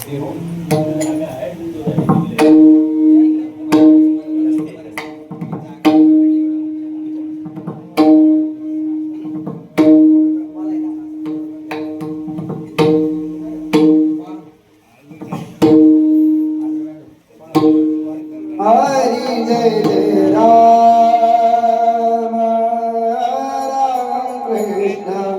हरी जय जय राम राम कृष्ण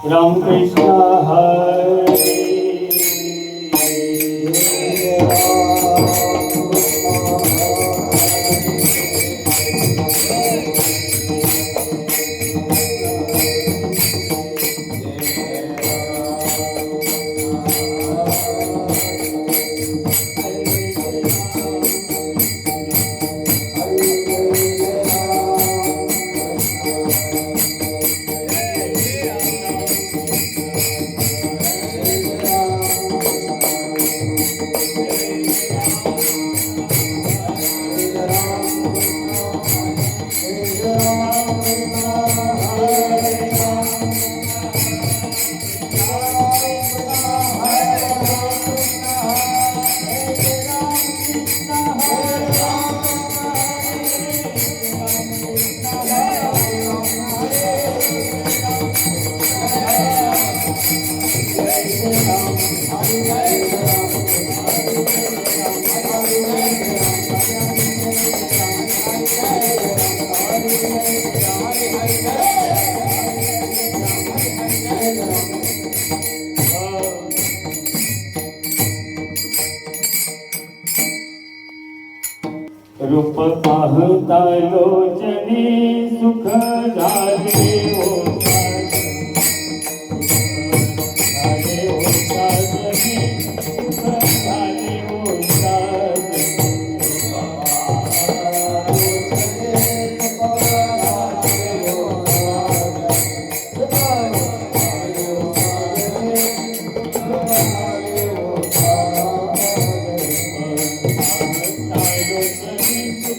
राम कृष्ण हरे रूप पाहता लोचनी सुख झाले होता सुख झाले होता सुख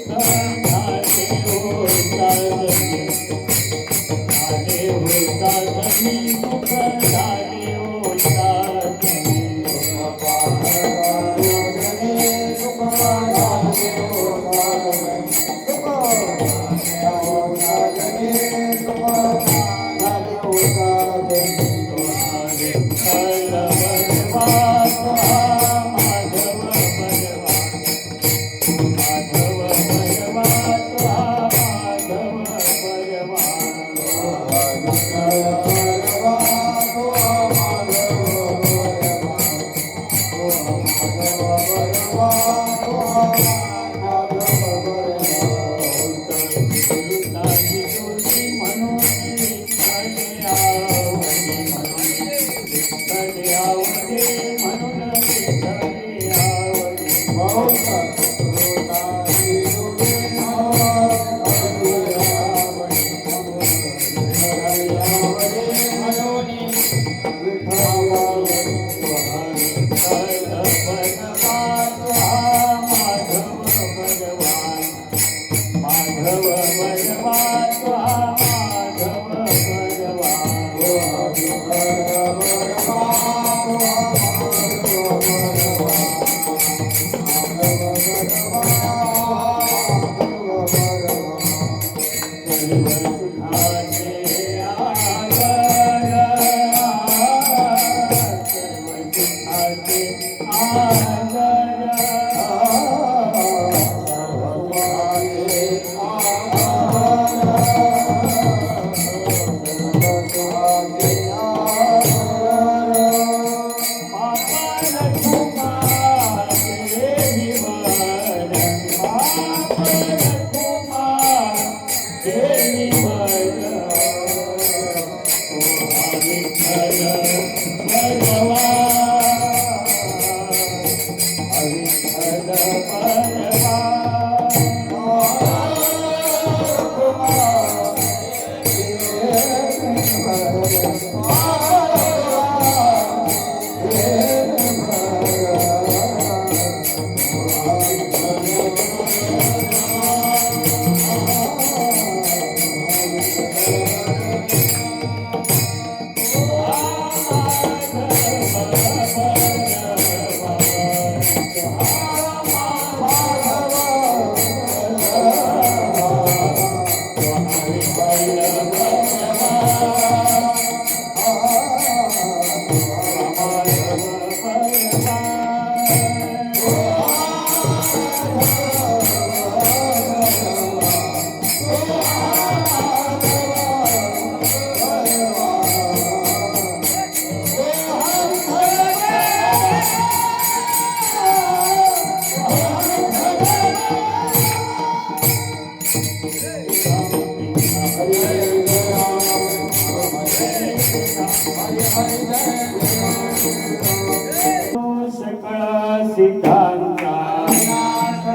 सकळ सिद्धांता विनाथ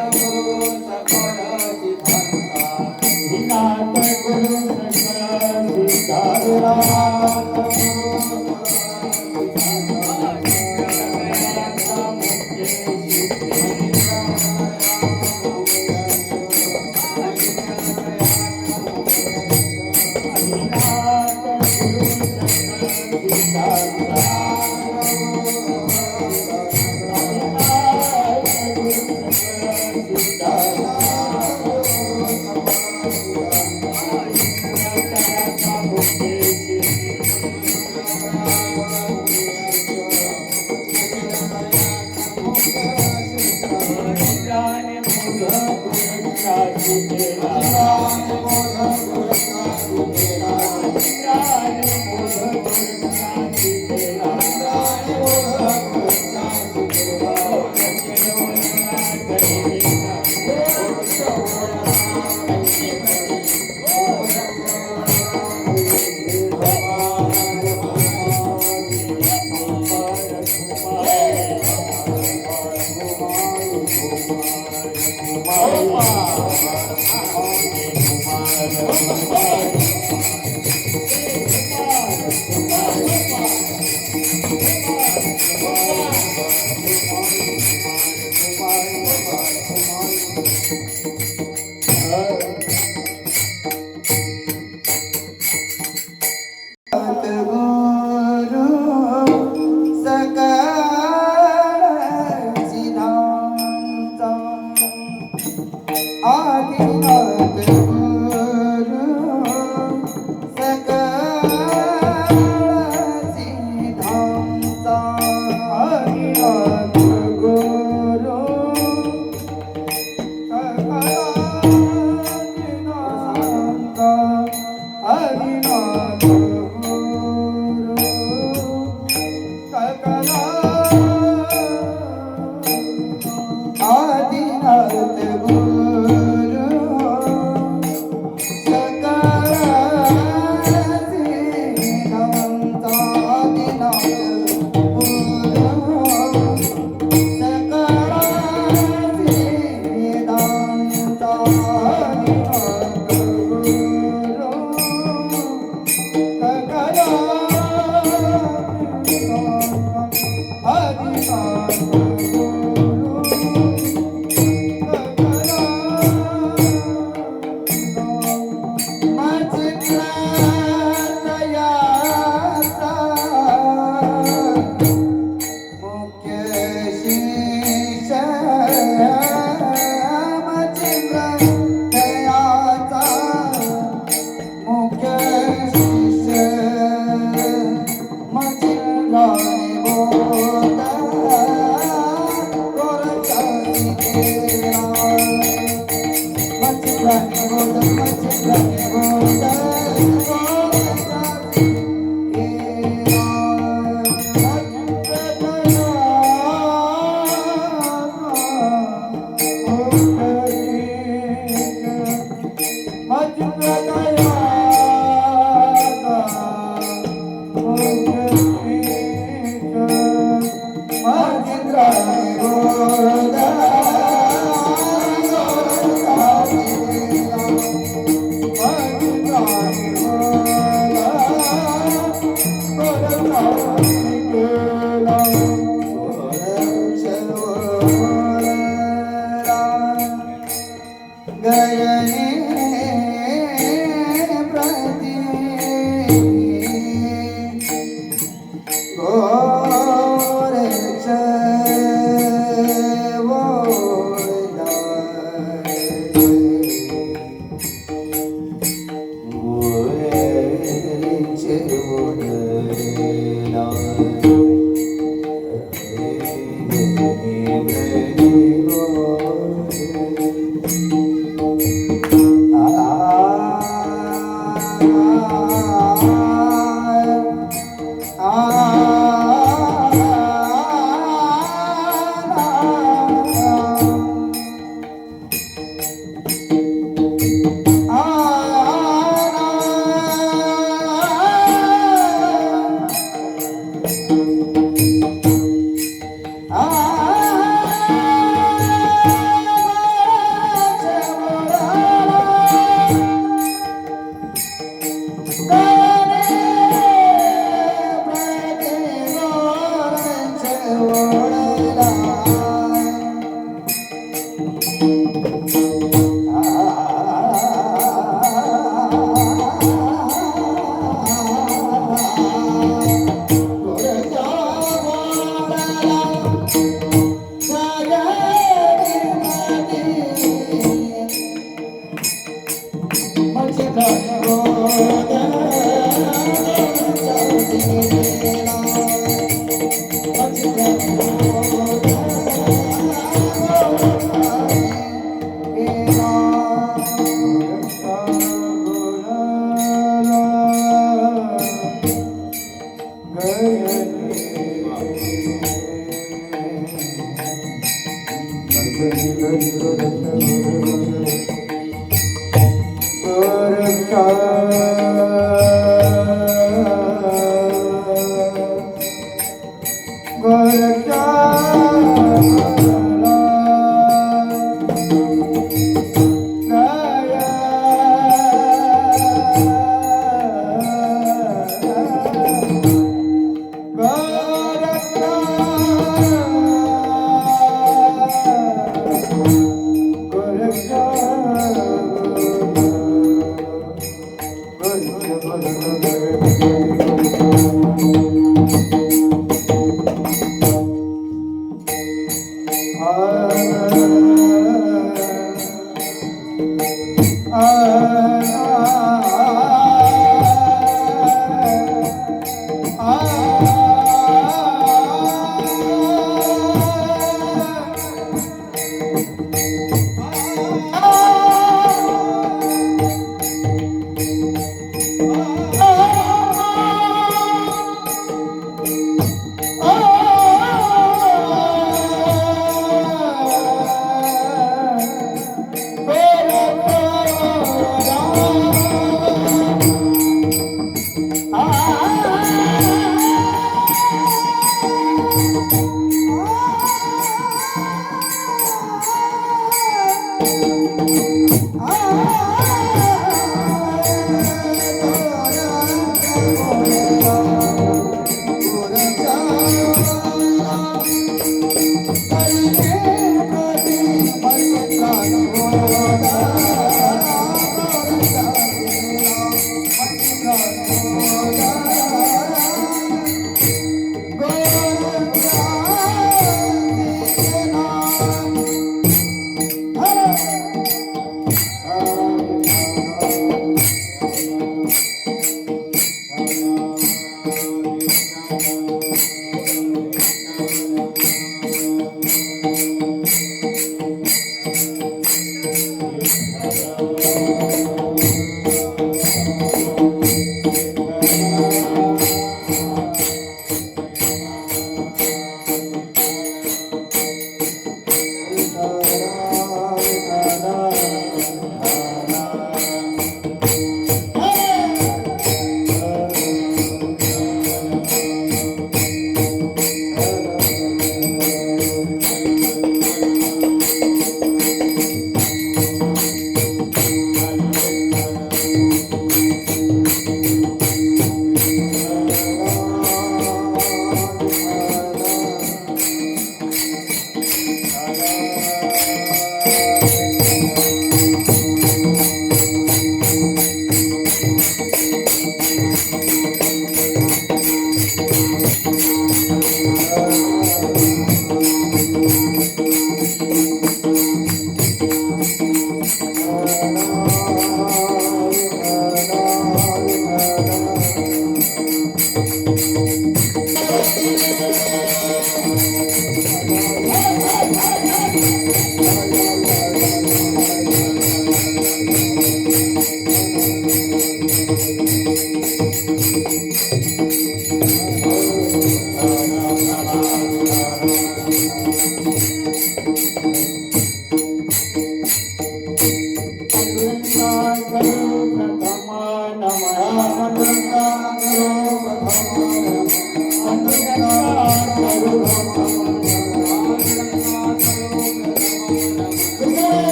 गुरु सकळ सिद्धांता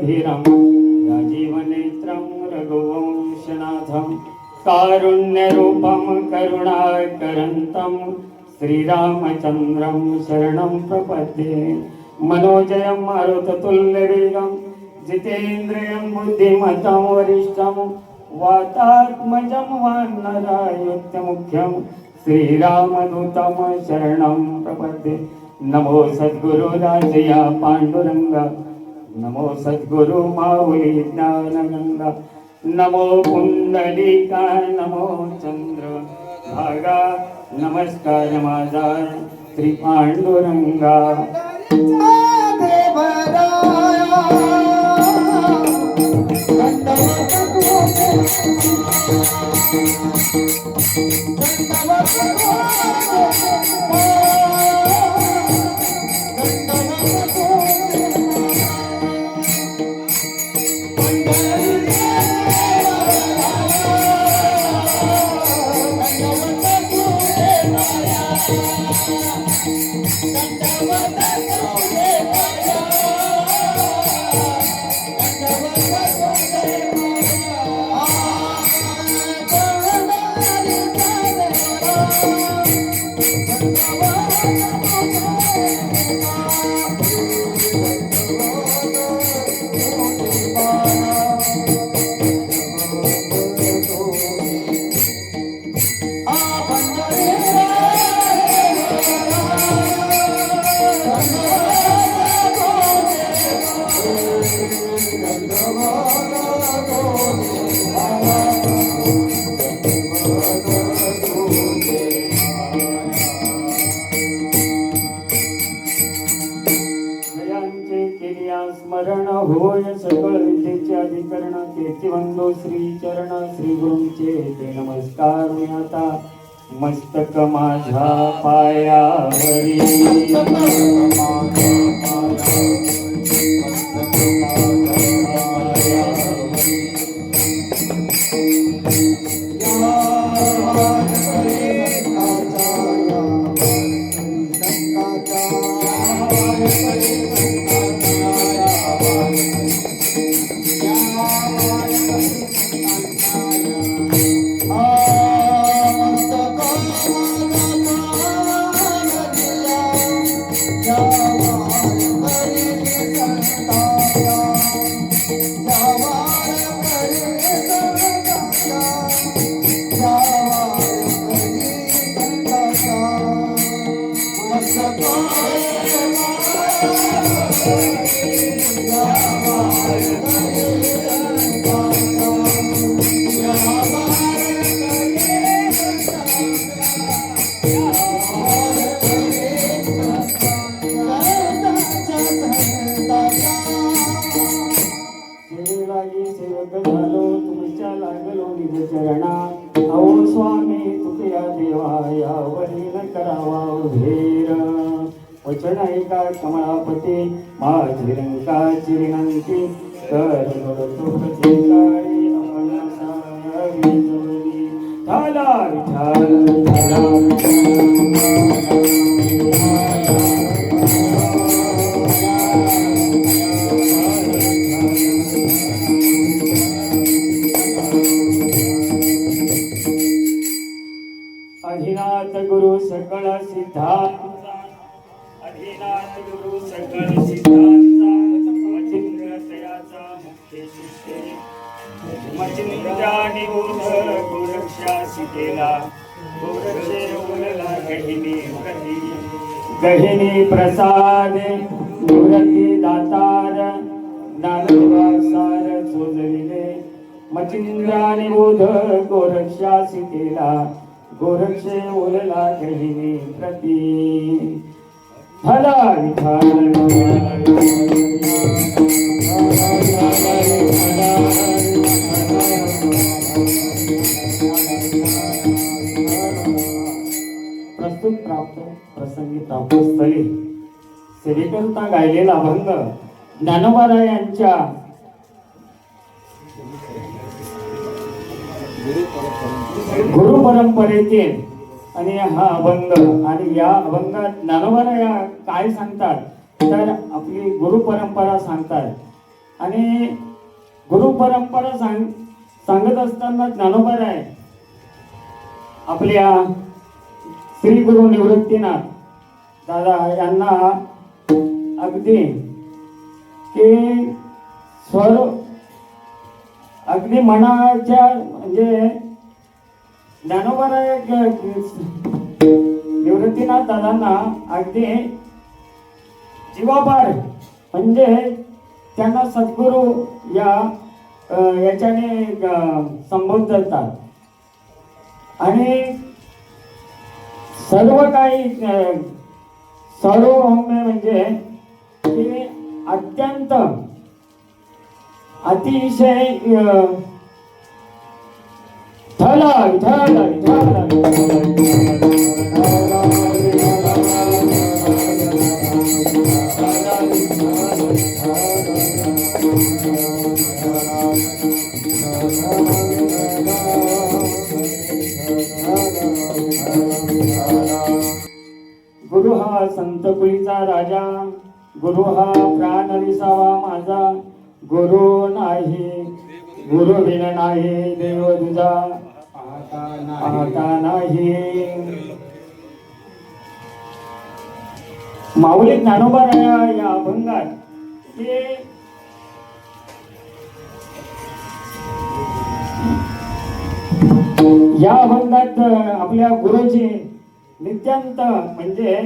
धीरं राजीवनेत्रं रघुवंशनाथं कारुण्यरूपं करुणाकरन्तं श्रीरामचन्द्रं शरणं प्रपद्ये मनोजयं मारुततुल्यवेगं जितेन्द्रियं बुद्धिमतां वरिष्ठं वातात्मजं वानरायुक्तमुख्यं श्रीरामदूतं शरणं प्रपद्ये नमो सद्गुरु राजया पांडुरंगा नमो सद्गुरु माऊली ज्ञानगंगा नमो पुंडलिका नमो चंद्र भागा नमस्कार माझा श्री पांडुरंगा Thank you. कीर्तिवंदो श्री चरण श्री गुरूंचे ते नमस्कार मी आता मस्तक माझ्या पायावरी वचन ऐका कमळापती माझी रंकाची विनंती कर तुझे काळी अपनासावी जोडी झाला विठाल झाला अधिनाथ गुरु सकळ सिद्धांत अधिनाथ गुरु सकळ सिद्धांचा मचिंद्र तयाचा मुख्य शिष्य मचिंद्राने बोध गोरक्षासी केला गोरक्षे बोलला गहिनी प्रसाद मूर्ती दातार ज्ञानदेवा सार चोजविले मचिंद्राने बोध गोरक्षासी केला गोरक्षे बोलला गहिनी प्रती हला विठाल प्रस्तुत प्राप्त प्रसंगी तापस्थळी सेवेकरता गायलेला अभंग ज्ञानोबा यांच्या गुरु परंपरेतील आणि हा अभंग आणि या अभंगात ज्ञानोबा या काय सांगतात तर आपली गुरु परंपरा सांगतात आणि गुरु परंपरा सांगत असताना ज्ञानोबा राय आपल्या श्री गुरु निवृत्तीनाथ दादा यांना अगदी की स्वर अगदी मनाच्या म्हणजे ज्ञानोबा राय निवृत्तीनाथ दादांना अगदी जीवापार म्हणजे त्यांना सद्गुरू याच्याने संबोधतात आणि सर्व काही सार्वभौम्य म्हणजे की अत्यंत अतिशय गुरु हा संत कुळीचा राजा गुरु हा प्राण विसावा माझा गुरु नाही गुरु बिन नाही देव तुझा पाहता नाही माऊली ज्ञानोबा या अभंगात ते या अभंगात आपल्या गुरुची नित्यांत म्हणजे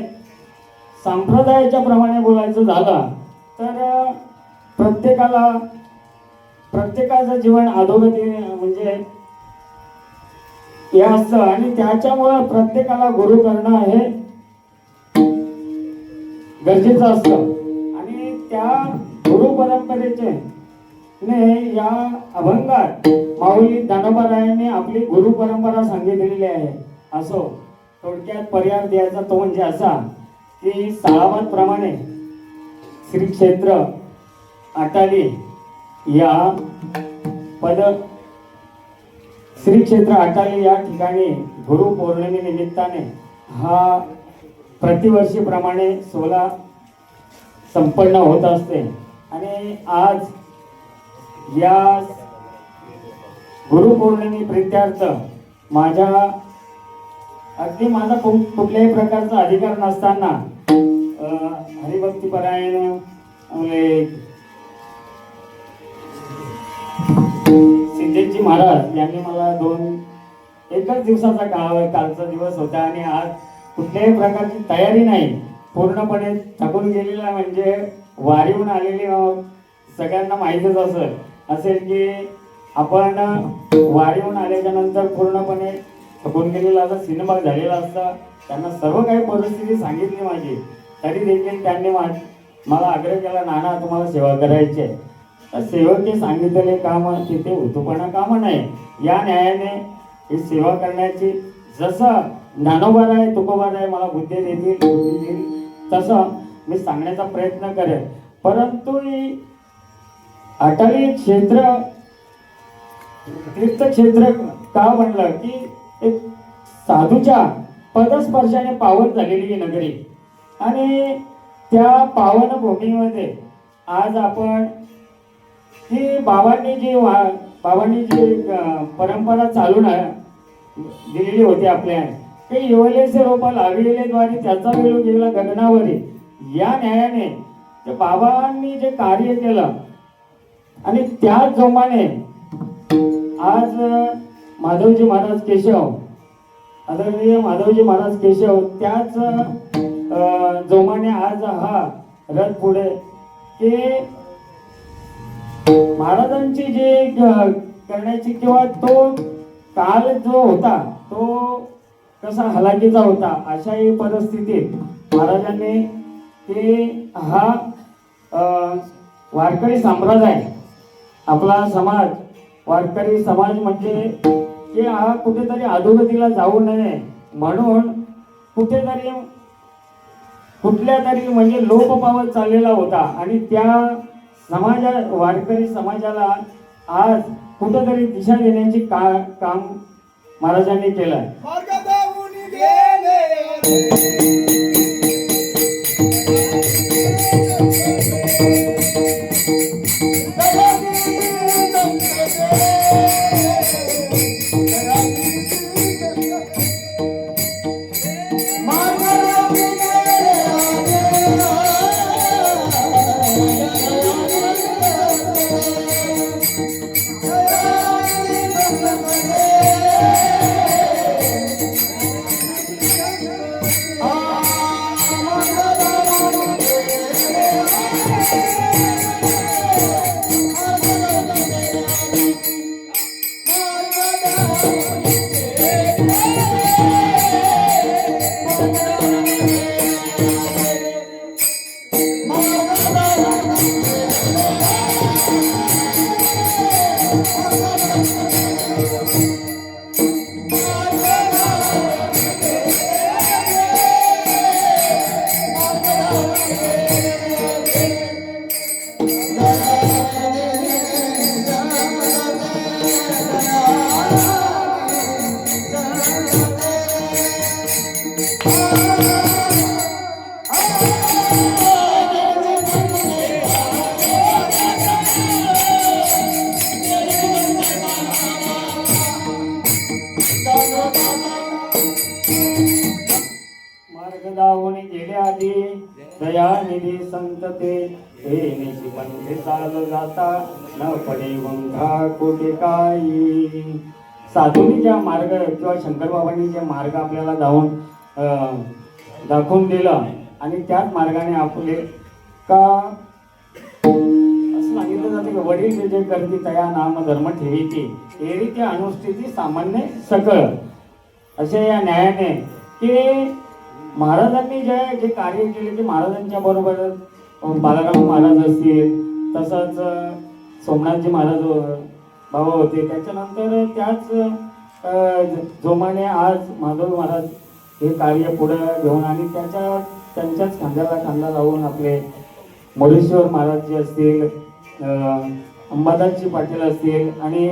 संप्रदायाच्या प्रमाणे बोलायचं झालं तर प्रत्येकाचं जीवन अधोगती म्हणजे हे असतं आणि त्याच्यामुळे प्रत्येकाला गुरु करणं हे गरजेचं असतं आणि त्या गुरु परंपरेचे ने या अभंगात माऊली ज्ञानोबारायांनी आपली गुरु परंपरा सांगितलेली आहे. असो थोडक्यात पर्याय द्यायचा तो म्हणजे असा की साळाबाद प्रमाणे श्री क्षेत्र आटाली या पद श्री क्षेत्र आटाली या ठिकाणी गुरु पौर्णिमेनिमित्ताने हा प्रतिवर्षीप्रमाणे सोहळा संपन्न होत असते. आणि आज या गुरुपौर्णिमे प्रित्यार्थ माझा कुठल्याही प्रकारचा अधिकार नसताना हरिभक्तीपरायण सिद्धेजी महाराज यांनी मला एकच दिवसाचा कालचा दिवस होता आणि आज कुठल्याही प्रकारची तयारी नाही, पूर्णपणे थकून गेलेला म्हणजे वारीहून आलेली सगळ्यांना माहितीच असेल की आपण वारीहून आल्याच्या नंतर पूर्णपणे थकून गेलेला असा सिनेमा झालेला असता. त्यांना सर्व काही परिस्थिती सांगितली माझी, तरी देखील त्यांनी मला आग्रह केला, नाना तुम्हाला सेवा करायची आहे. तर सेवके सांगितलेले काम तिथे उतूपणा काम नाही. या न्यायाने ही सेवा करण्याची जसं ज्ञानोबाराय तुकोबाराय मला बुद्धी देईल तसं मी सांगण्याचा प्रयत्न करेन. परंतु आटाली क्षेत्र तीर्थक्षेत्र का म्हणलं की एक साधूच्या पदस्पर्शाने पावन झालेली नगरी आणि त्या पावन भूमीमध्ये आज आपण ही बाबांनी जी परंपरा चालून दिलेली होती आपल्या ते येवलेचे रोपा लाविलेद्वारे त्याचा वेळ गेला गगनावरी. या न्यायाने ते बाबांनी जे कार्य केलं आणि त्याच जोमाने आज माधवजी महाराज केशव आदरणीय माधवजी महाराज केशव त्याच जोमाने आज हा रथ पुढे की महाराजांची जे करण्याची किंवा तो काल जो होता तो कसा हलाखीचा होता, अशाही परिस्थितीत महाराजांनी ते हा वारकरी संप्रदाय आपला समाज वारकरी समाज म्हणजे की हा कुठेतरी अधोगतीला जाऊ नये म्हणून कुठेतरी कुठल्या तरी म्हणजे लोप पावत चाललेला होता आणि त्या वारकरी समाजाला आज कुठेतरी दिशा देण्याची काम महाराजांनी केलं. मार्गदावणी गेले आधी दयानिधी संतते हे निशिपंथे चाल जाता न पडे वंघा कोटे काही. साधूंनी मार्ग किंवा शंकर बाबांनी जे मार्ग आपल्याला दाखवून दिला आणि त्याच मार्गाने आपले का असं सांगितलं जाते की वडील जे करती तया नाम धर्म ठेवीती एरी ते अनुष्ठिती सामान्य सकळ. असे या न्यायाने की महाराजांनी जे कार्य केले ते महाराजांच्या बरोबर बालाराम महाराज असतील तसंच सोमनाथजी महाराज बाबा होते. त्याच्यानंतर त्याच जोमाने आज माधव महाराज हे कार्य पुढे घेऊन आणि त्यांच्याच खांद्याला खांदा लावून आपले मोरेश्वर महाराज जे असतील, अंबादासजी पाटील असतील आणि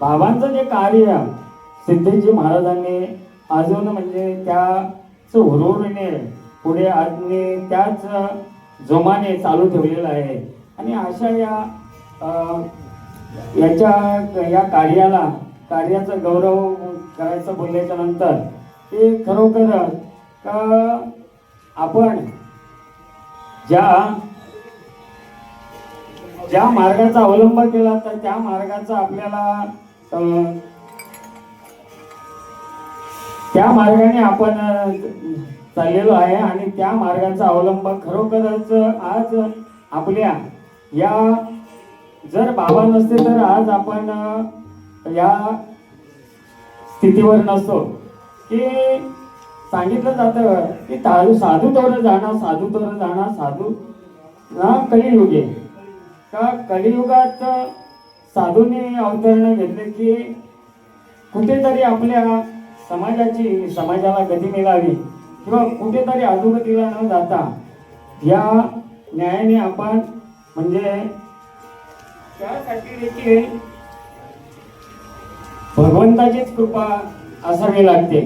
बाबांचं जे कार्य सिद्धेजी महाराजांनी अजून म्हणजे त्याच हुरूरीने पुढे आणि त्याच जोमाने चालू ठेवलेलं आहे. आणि अशा या कार्याचा गौरव करायचं बोलल्याच्या नंतर ते खरोखर का आपण ज्या मार्गाचा अवलंब केला तर त्या मार्गाचा आपल्याला त्या मार्गाने आपण चाललेलो आहे आणि त्या मार्गाचा अवलंब खरोखरच आज आपल्या या जर बाबा नसते तर आज आपण या स्थितीवर नसतो. की सांगितलं जातं की साधू तोर जाणार साधू ना कलियुगे का कलियुगात साधूने अवतरण घेतले की कुठेतरी आपल्या समाजाला गती मिळावी किंवा कुठेतरी अधोगतीला न जाता या न्यायाने आपण म्हणजे त्यासाठी देखील भगवंताचीच कृपा असावी लागते.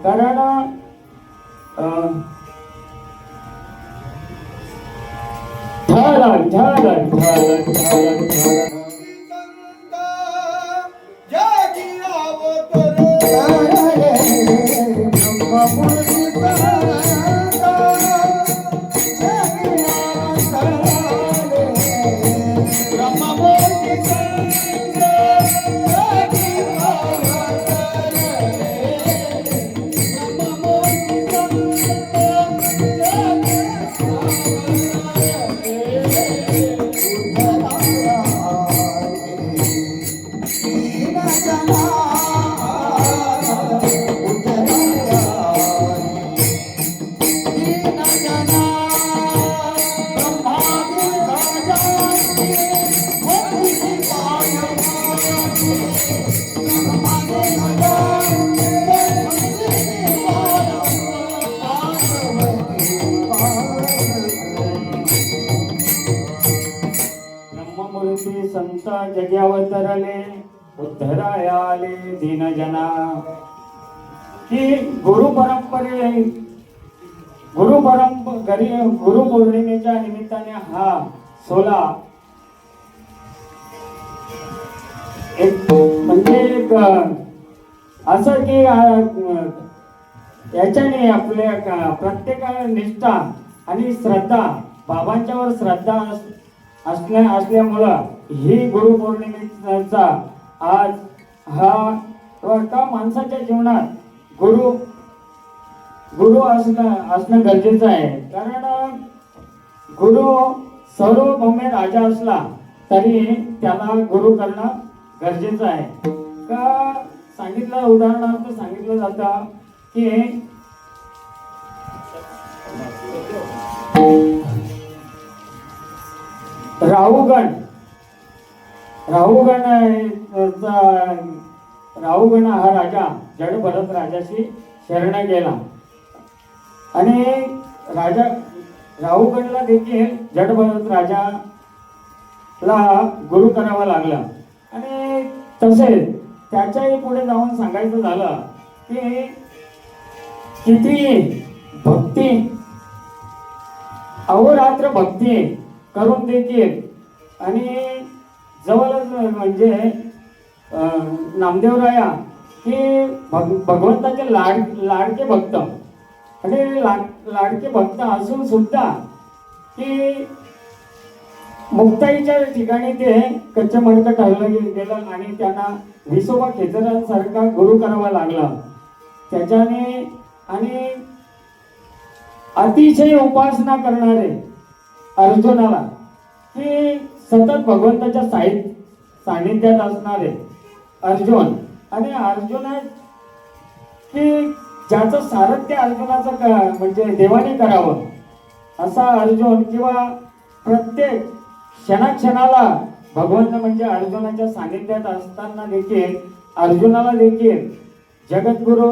कारण झालं संत जग्यावतरले उद्धरायाले दीनजना. की गुरुपौर्णिमेच्या निमित्ताने हा सोला एक म्हणजे असं की याच्याने आपल्या प्रत्येकाला निष्ठा आणि श्रद्धा बाबांच्यावर श्रद्धा असल्यामुळं ही गुरुपौर्णिमेचा आज का माणसाच्या जीवनात गुरु असणं गरजेचं आहे. कारण गुरु सार्वभौम राजा असला तरी त्याला गुरु करणं गरजेचं आहे. का उदाहरणार्थ सांगितलं जातं की राहुगण हा राजा जड भरत राजाशी शरण गेला आणि राहुगणला देखील जड भरत राजाला गुरु करावा लागला. आणि तसेच त्याच्याही पुढे जाऊन सांगायचं झालं की किती भक्ती अहोरात्र भक्ती करून देखील आणि जवळच म्हणजे नामदेवराया की भगवंताचे लाडके भक्त आणि लाडके भक्त असून सुद्धा की मुक्ताईच्या ठिकाणी ते कच्च्या मडकं ठरलं गेलं आणि त्यांना विसोबा खेचरांसारखा गुरु करावा लागला. त्याच्याने आणि अतिशय उपासना करणारे अर्जुनाला की सतत भगवंताच्या सानिध्यात असणारे अर्जुन आणि अर्जुन की ज्याचं सारथ्य अर्जुनाचं म्हणजे देवाने करावं असा अर्जुन किंवा प्रत्येक क्षणाला भगवंत म्हणजे अर्जुनाच्या सानिध्यात असताना देखील अर्जुनाला देखील जगद्गुरु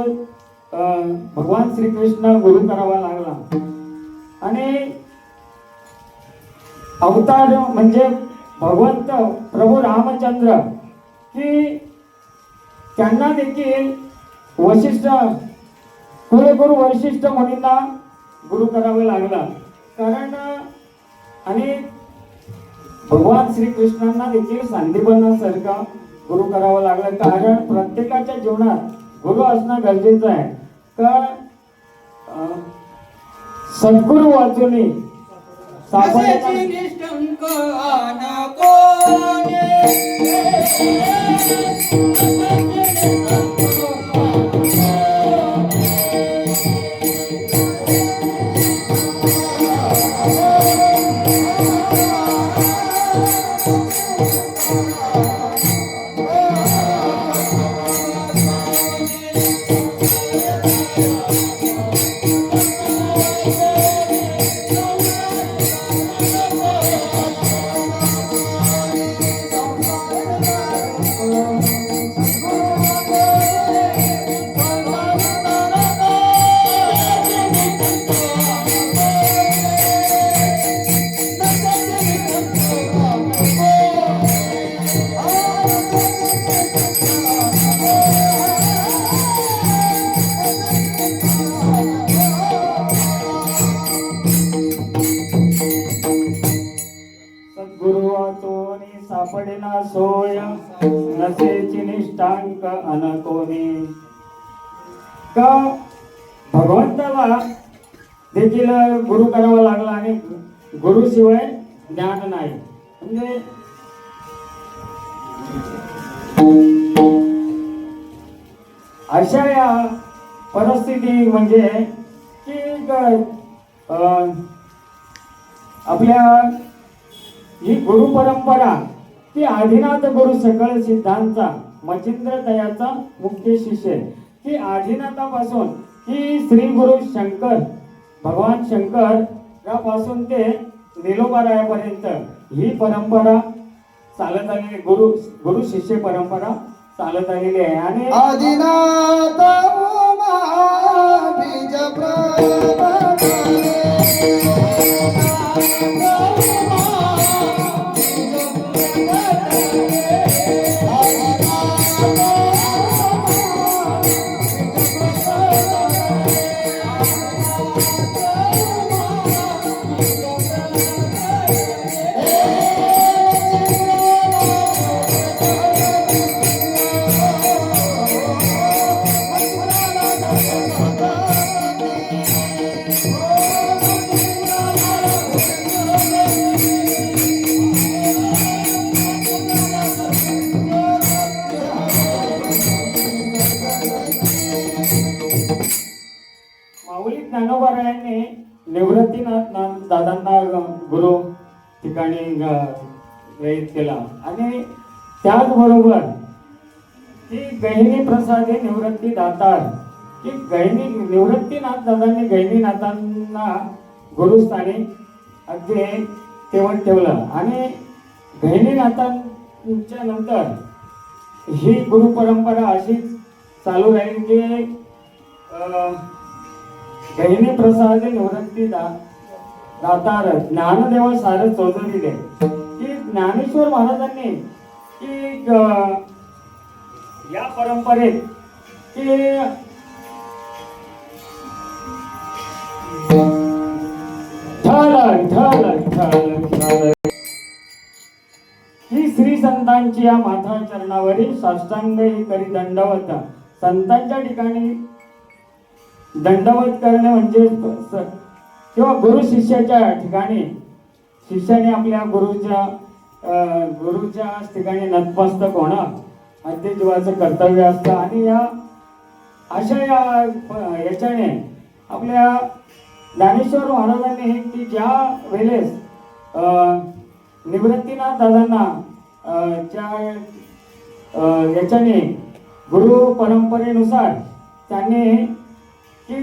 भगवान श्रीकृष्ण गुरु करावा लागला. आणि अवतार म्हणजे भगवंत प्रभू रामचंद्र की त्यांना देखील वशिष्ठ कुलगुरु वशिष्ठ मुनींना गुरु करावे लागला. कारण आणि भगवान श्रीकृष्णांना देखील सांदीपनासारखा गुरु करावा लागला. कारण प्रत्येकाच्या जीवनात गुरु असणं गरजेचं आहे. का सद्गुरु वाचून सापडण्याची निष्ठंक अनकोने सापडेना सोय नसेची निष्ठांक अनकोणी. का भगवंताला देखील गुरु करावा लागला आणि गुरुशिवाय ज्ञान नाही. म्हणजे अशा या परिस्थिती म्हणजे की आपल्या ही गुरु परंपरा की आदिनाथ गुरु सकळ सिद्धांचा मचिंद्र तयाचा मुख्य शिष्य की आदिनाथापासून की श्री गुरु शंकर भगवान शंकर यापासून ते निलोबारायापर्यंत ही परंपरा चालत आलेली गुरु शिष्य परंपरा चालत आलेली आहे. आणि आदिनाथ उमा बीज माऊली ज्ञानोबारायांनी निवृत्तीनाथ दादांना गुरु ठिकाणी रहित केला. आणि त्याचबरोबर की गहिनी प्रसादे निवृत्ती दातार की गहिनी निवृत्तीनाथ दादांनी गहिनीनाथांना गुरुस्थानी अगदी तेवढ ठेवलं. आणि गहिनीनाथांच्या नंतर ही गुरु परंपरा अशीच चालू राहील की गहिनी प्रसाद निवृत्ती दातार ज्ञानदेव सार चौधरीले की ज्ञानेश्वर महाराजांनी की या परंपरेत की ही श्री संतांची या माथा चरणावरील साष्टांग ही करी दंडवत. संतांच्या ठिकाणी दंडवत करणे म्हणजे किंवा गुरु शिष्याच्या ठिकाणी शिष्याने आपल्या गुरुच्या ठिकाणी नतमस्तक होणं अगदी जीवाचं कर्तव्य असतं. आणि या अशा याच्याने आपल्या ज्ञानेश्वर महाराजांनी की ज्या वेळेस निवृत्तीनाथ दादांना याच्याने गुरु परंपरेनुसार त्यांनी की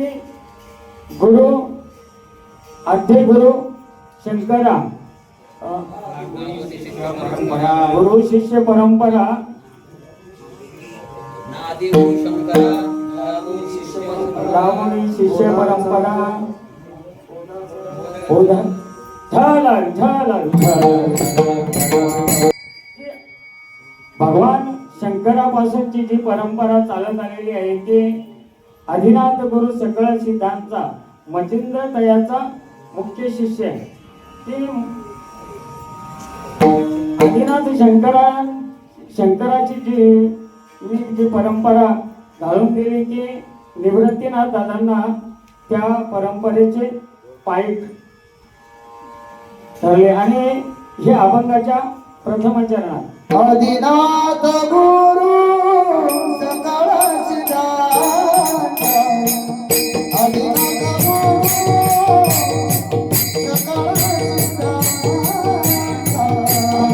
आद्य गुरु शंकरा परंपरा गुरु शिष्य परंपरा नादी गुरु शंकरा नादी शिष्य परंपरा ब्राह्मणी शिष्य परंपरा होता झालं झालं भगवान शंकरापासूनची जी परंपरा चालत आलेली आहे ती आदिनाथ गुरु सकळ सिद्धांचा मचिंद्र तयाचा मुख्य शिष्य आहे. ती आदिनाथ शंकराची जी परंपरा घालून दिली की निवृत्तीनाथ दादांना त्या परंपरेचे पाईक ठरले आणि हे अभंगाच्या प्रथम चरणात आदिनाथ गुरु सकळ सिद्धांत आदिनाथ गुरु सकळ सिद्धांत आदिनाथ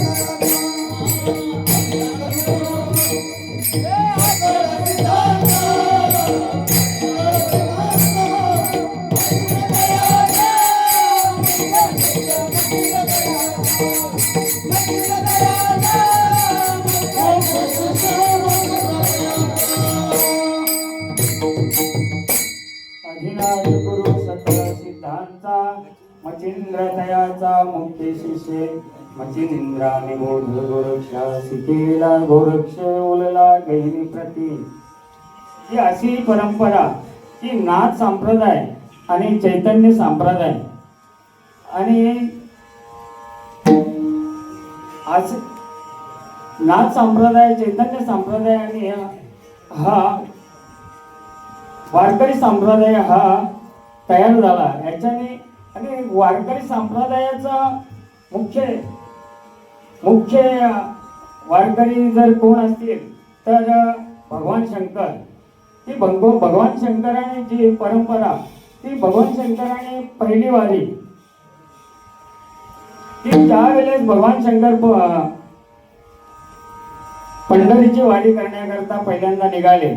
गुरु सकळ अधिनाथ गुरु सकळ सिद्धांचा मचिंद्र तयाचा मुख्य शिष्य मचिंद्राने बोध गोरक्षा शिकेला गोरक्ष उलला गहिनी प्रती. ही अशी परंपरा की नाथ संप्रदाय आणि चैतन्य संप्रदाय आणि आज नाथ संप्रदाय चैतन्य संप्रदाय आणि हा वारकरी संप्रदाय हा तयार झाला याच्याने. आणि वारकरी संप्रदायाचा मुख्य वारकरी जर कोण असतील तर भगवान शंकर. ती भगवान शंकराने जी परंपरा ती भगवान शंकराने पहिली वारी ती त्यावेळेस भगवान शंकर पंढरीची वारी करण्याकरता पहिल्यांदा निघाले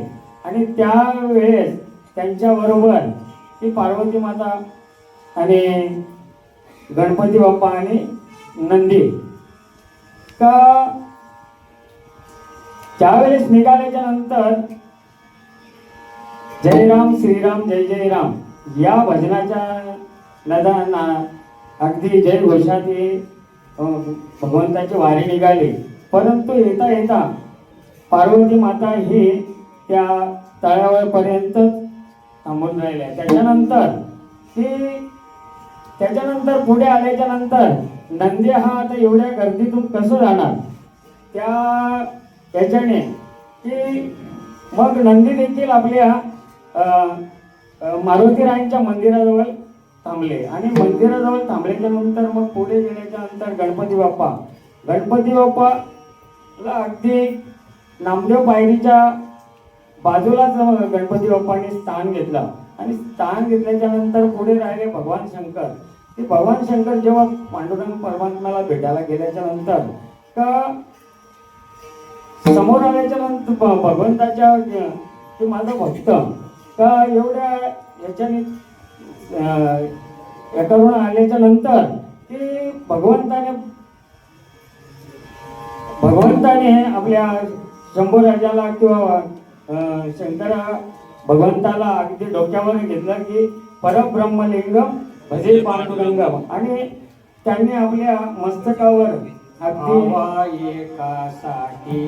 आणि त्यावेळेस त्यांच्या बरोबर ती पार्वती माता आणि गणपती बाप्पा आणि नंदी का त्यावेळेस निघाल्याच्या नंतर जय राम श्रीराम जय जय राम या भजनाच्या नदाना अगदी जय घोषात भगवंताची वारी निघाली. परंतु येता येता पार्वती माता ही त्या तळावर पर्यंत थांबून राहिल्या. त्याच्यानंतर पुढे आल्याच्या नंतर नंदी हा आता एवढ्या गर्दीतून कसं जाणार त्याच्याने की मग नंदी देखील आपल्या मारुतीरायांच्या मंदिराजवळ थांबले आणि मंदिराजवळ थांबल्याच्या नंतर मग पुढे गेल्याच्या नंतर गणपती बाप्पाला अगदी नामदेव पायरीच्या बाजूलाच गणपती बाप्पांनी स्थान घेतलं आणि स्थान घेतल्याच्या नंतर पुढे राहिले भगवान शंकर. ते भगवान शंकर जेव्हा पांडुरंग परमात्म्याला भेटायला गेल्याच्या नंतर का समोर आल्याच्या नंतर भगवंताच्या की माझा भक्त का एवढ्या याच्याने करून आल्याच्या नंतर की भगवंताने आपल्या शंभू राजाला किंवा शंकरा भगवंताला अगदी डोक्यावर घेतलं की परब्रह्मलिंगम भजे पांडुरंगम, आणि त्यांनी आपल्या मस्तकावर अगदी एकासाठी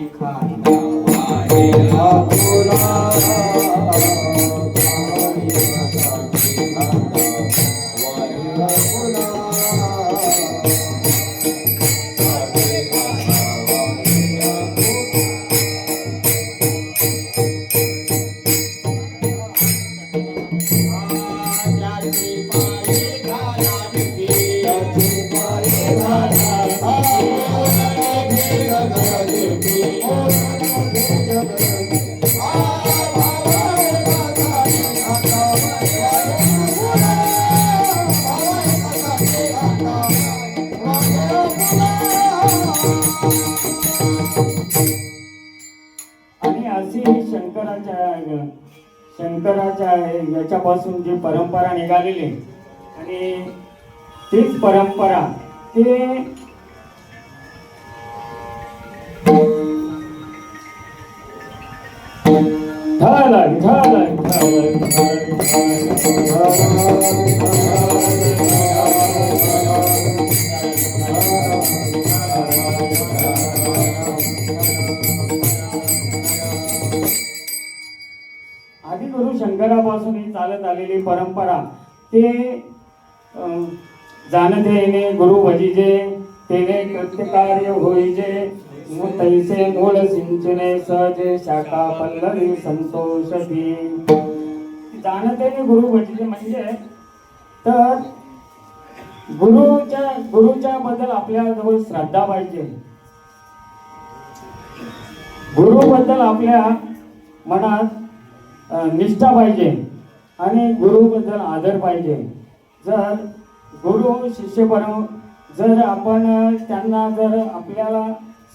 आणि अशी शंकराच्या याच्यापासून जी परंपरा निघालेली आणि तीच परंपरा ते आदिगुरु शंकरापासून ही चालत आलेली परंपरा ते जाणते येणे गुरु भजिजे तेने कृत्य कार्य होईजे तैसे मूळ सिंचने सहजे शाखा पल्लवी संतोषती. जाणतेने गुरु भजिजे म्हणजे तर गुरुच्या बद्दल आपल्या जवळ श्रद्धा पाहिजे, गुरु बद्दल आपल्या मनात निष्ठा पाहिजे आणि गुरु बद्दल आदर पाहिजे. जर गुरु शिष्य जर आपण त्यांना जर आपल्याला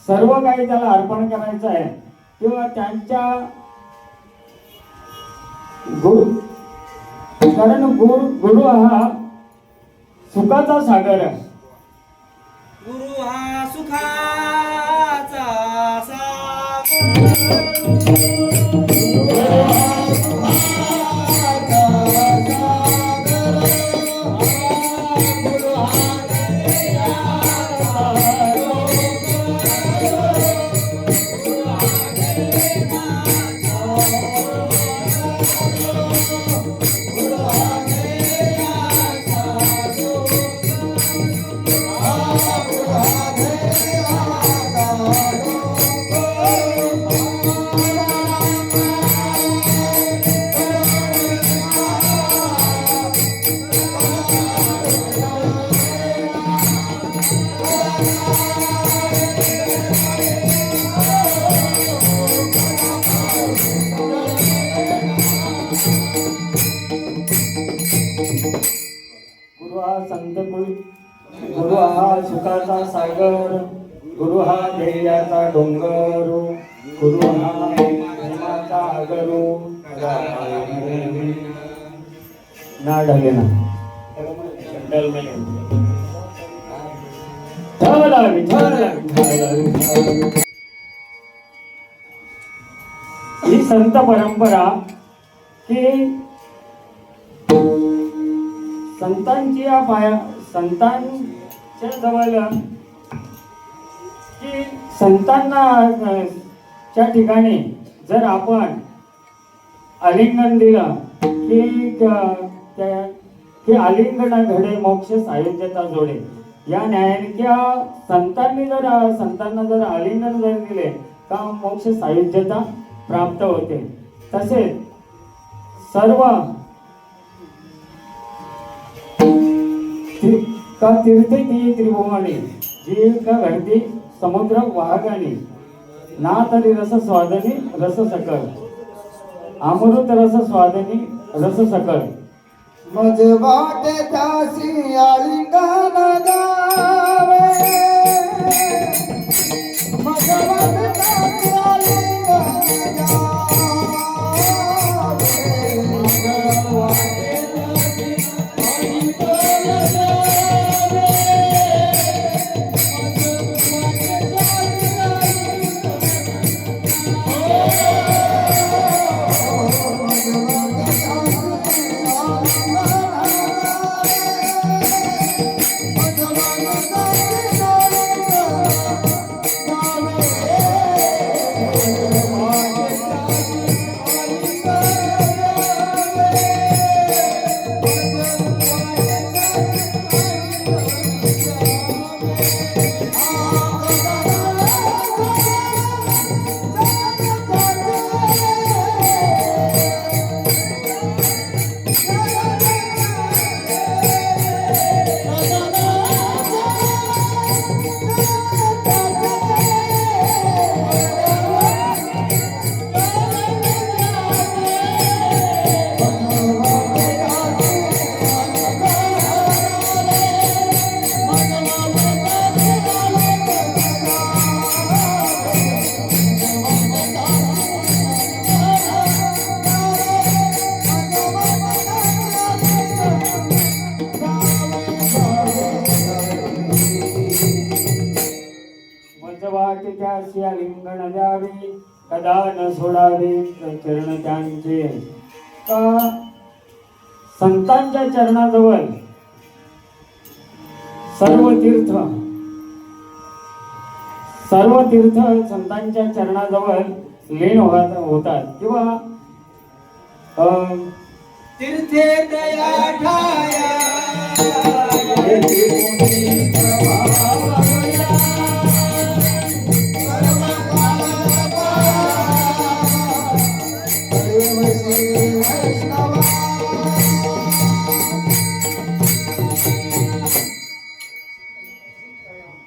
सर्व काही त्याला अर्पण करायचं आहे किंवा त्यांच्या कारण गुरु हा सुखाचा सागर आहे. गुरु हा सुखाचा सागर. गुरु हा सुखाचा सागर, गुरु हा ध्येयाचा डोंगर, गुरु हा प्रेमाचा आगरू ना ढगे ना ही संत परंपरा की संतांच्या जवळ की संतांना च्या ठिकाणी जर आपण आलिंगन दिलं की आलिंगन घडे मोक्ष सायुज्यता जोडे, या न्यायाने किंवा संतांना जर आलिंगन जर दिले का मोक्ष सायुज्यता प्राप्त होते. तसेच सर्व का तीर्थे ती त्रिभुवनी जी का घडती समुद्र वाहगानी ना तरी रस स्वादनी रस सकल, अमृत रस स्वादनी रस सकल. मज वाटे त्यासी आलिंगन द्यावे, मज वाटे त्यासी आलिंगन द्यावे. दासी आलिंगन द्यावे, कदा न सोडावे चरण त्यांचे. का संतांच्या चरणाजवळ सर्व तीर्थ संतांच्या चरणाजवळ लीन होतात किंवा तीर्थे दया ठाया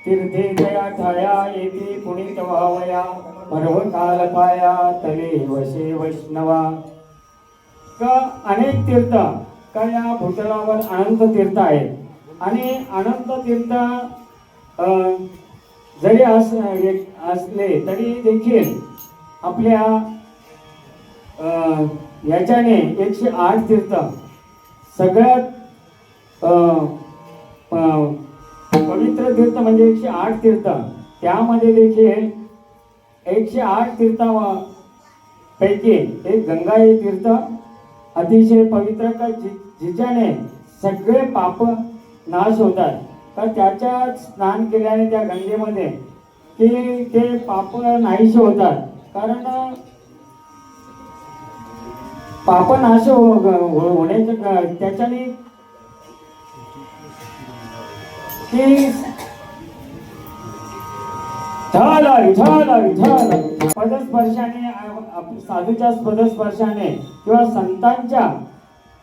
तीर्थे दया ठाया येथे पुनीत व्हावया, पर्व काल पाया तले वशे वैष्णवा. का अनेक तीर्थ का या भूतलावर अनंत तीर्थ आहेत आणि अनंत तीर्थ जरी असले तरी देखील आपल्या याच्याने 108 तीर्थ सगळ्यात पवित्र तीर्थ म्हणजे 108 तीर्थ, त्यामध्ये देखील 108 तीर्थापैकी एक गंगा हे तीर्थ अतिशय पवित्र का जिच्याने सगळे पाप नाश होतात. का त्याच्यात स्नान केल्याने त्या गंगेमध्ये की ते पाप नाहीसे होतात. कारण पाप नाश होण्याच्या त्याच्याने की पदस्पर्शाने साधूच्या पदस्पर्शाने किंवा संतांच्या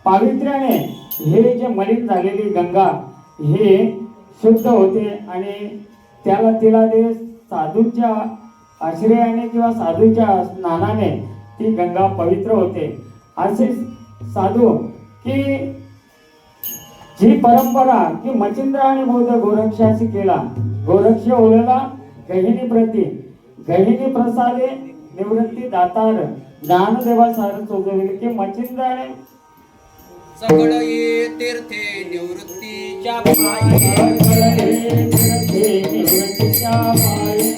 पावित्र्याने हे जे मलिन झालेली गंगा हे शुद्ध होते आणि तिला ते साधूंच्या आश्रयाने किंवा साधूच्या स्नानाने ती गंगा पवित्र होते. असे साधू की जी परंपरा की मचिंद्र आणि बौद्ध गोरक्षाशी केला, गोरक्ष ओळला गहिनी प्रती, गहिनी प्रसादे निवृत्ती दातार ज्ञानदेवा सार सोजविले. की मचिंद्राने सकळ ये तीर्थे निवृत्तीच्या पायी, निवृत्तीच्या पायी,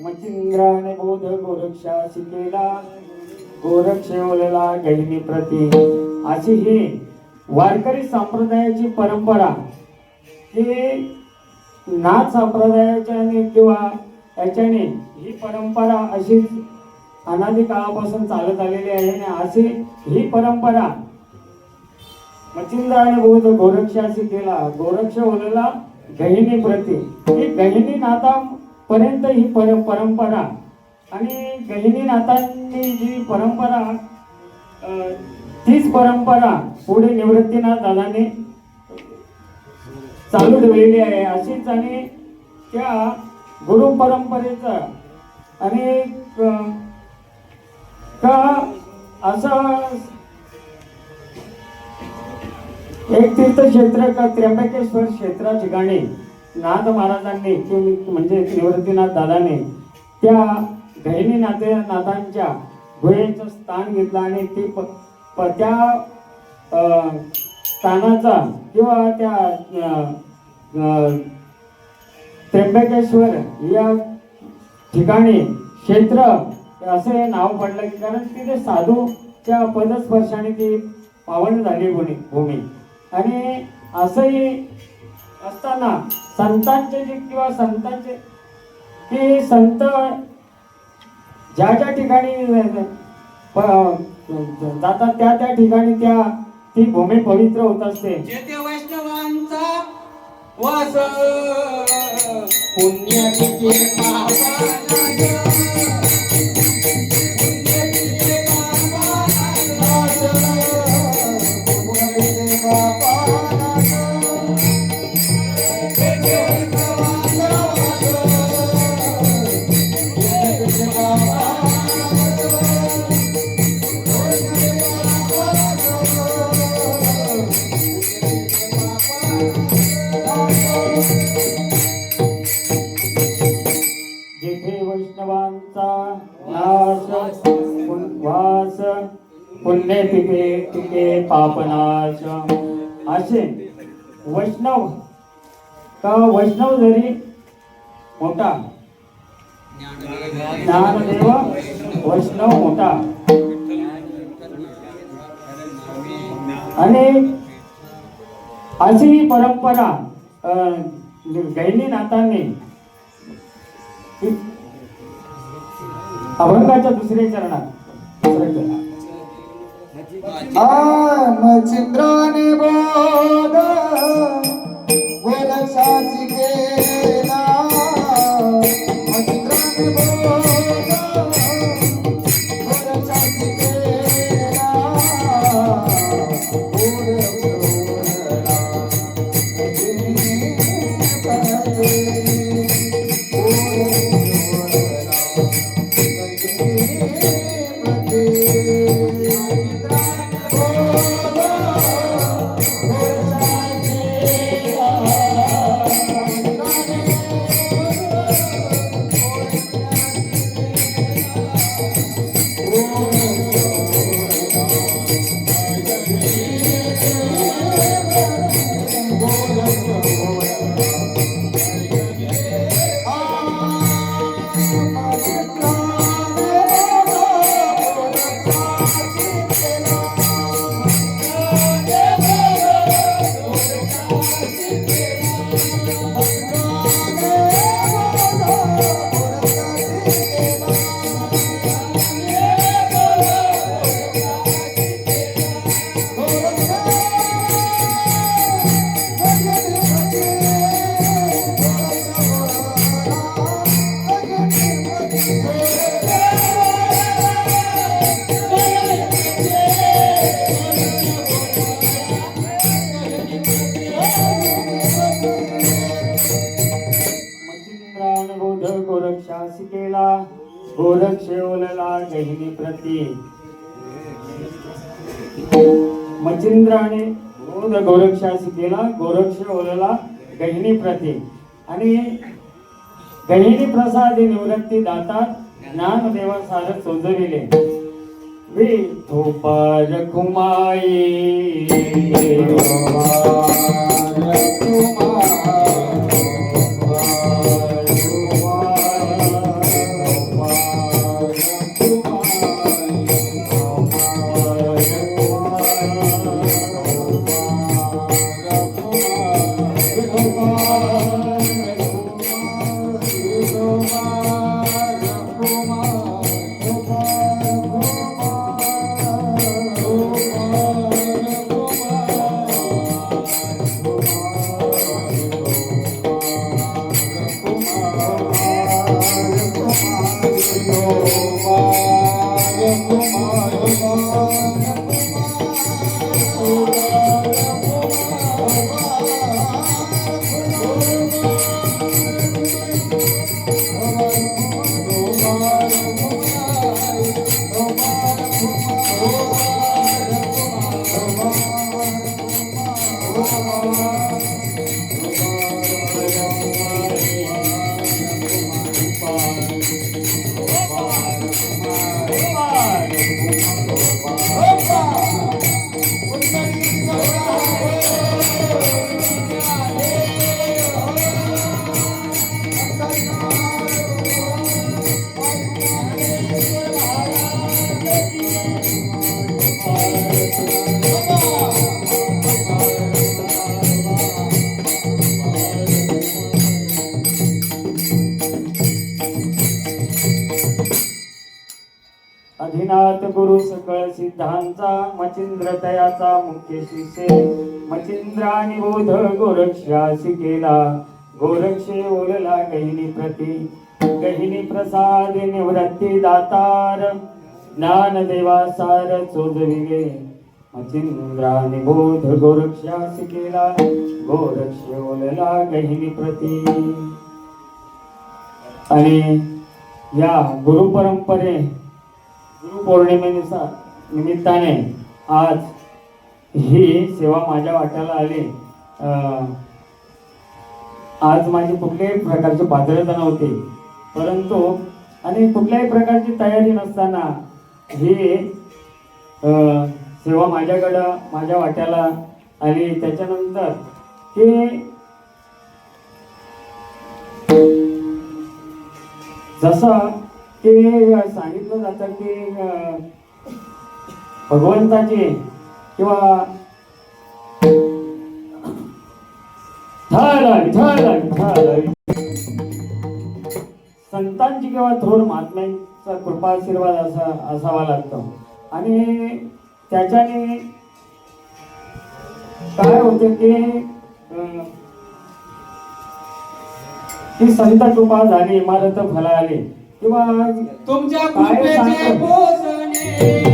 मचिंद्राने बोध गोरक्षा शिकेला, गोरक्ष ओळला गहिनी प्रती. अशी ही वारकरी संप्रदायाची परंपरा ही नाथ संप्रदायाच्या किंवा याच्याने ही परंपरा अशीच अनादी काळापासून चालत आलेली आहे. आणि अशी ही परंपरा मचिंद्राने बोध गोरक्षाशी केला, गोरक्ष ओळला गहिनी प्रती. ही गहिनी नाथापर्यंत ही परंपरा आणि गहिनी नाथांनी जी परंपरा तीच परंपरा पुढे निवृत्तीनाथ दादाने चालू ठेवलेली आहे. अशीच आणि त्या गुरु परंपरेचा आणि का असं एक तीर्थक्षेत्र का त्र्यंबकेश्वर क्षेत्रा ठिकाणी नाथ महाराजांनी म्हणजे निवृत्तीनाथ दादाने त्या गहिनी नाथांच्या गुहेचं स्थान घेतलं आणि ते त्या स्थानाचा किंवा त्या त्र्यंबकेश्वर या ठिकाणी क्षेत्र असे नाव पडलं. कारण तिथे साधूच्या पदस्पर्शाने ती पावन झाली भूमी. आणि असंही असताना संतांचे जे किंवा संतांचे की संत ज्या ज्या ठिकाणी जातात त्या ठिकाणी ती भूमी पवित्र होत असते. जेथे वैष्णवांचा वास पुण्य किती पापनाश असे वैष्णव का वैष्णव जरी मोठा ज्ञानदेव वैष्णव मोठा आणि अशी ही परंपरा गैनीनाथांनी अभंगाच्या दुसऱ्या चरणात मच्छिंद्राने बोध गोरक्षाची केला मच्छिंद्राने बोध गोरक्षाची केला केला गोरक्ष ओलला गहिनी प्रती मच्छिंद्राने बोध गोरक्षासी केला गोरक्ष ओलला गहिनी प्रती आणि गहिनी प्रसादी निवृत्ती दाता ज्ञानदेवा सार सोजविले विठोपार कुमाई अधिनाथ गुरु सकळ सिद्धांचा मचिंद्र तयाचा मुख्य शिष्य मचिंद्रानी बोध गोरक्षासी केला गोरक्षे ओलला गहिनी प्रती गहिनी प्रसाद निवृत्ती दातार ज्ञानदेवा सार चोजविले मचिंद्रानी बोध गोरक्षासी केला गोरक्षे ओलला गहिनी प्रती आणि या गुरु परंपरे गुरु पौर्णिमेनुसार निमित्ताने आज ही सेवा माझ्या वाट्याला आली. आज माझी कुठल्याही प्रकारची पात्रता नव्हती, परंतु आणि कुठल्याही प्रकारची तयारी नसताना ही सेवा माझ्याकडं माझ्या वाट्याला आली. त्याच्यानंतर की जसं की सांगितलं जातं की भगवंताची किंवा संतांची किंवा थोर महात्म्यांचा कृपा आशीर्वाद असावा लागतो. आणि त्याच्याने काय होते की संत कृपा झाली इमारत फळाली किंवा तुमच्या काय कृपेचे सांगतो? पोषणे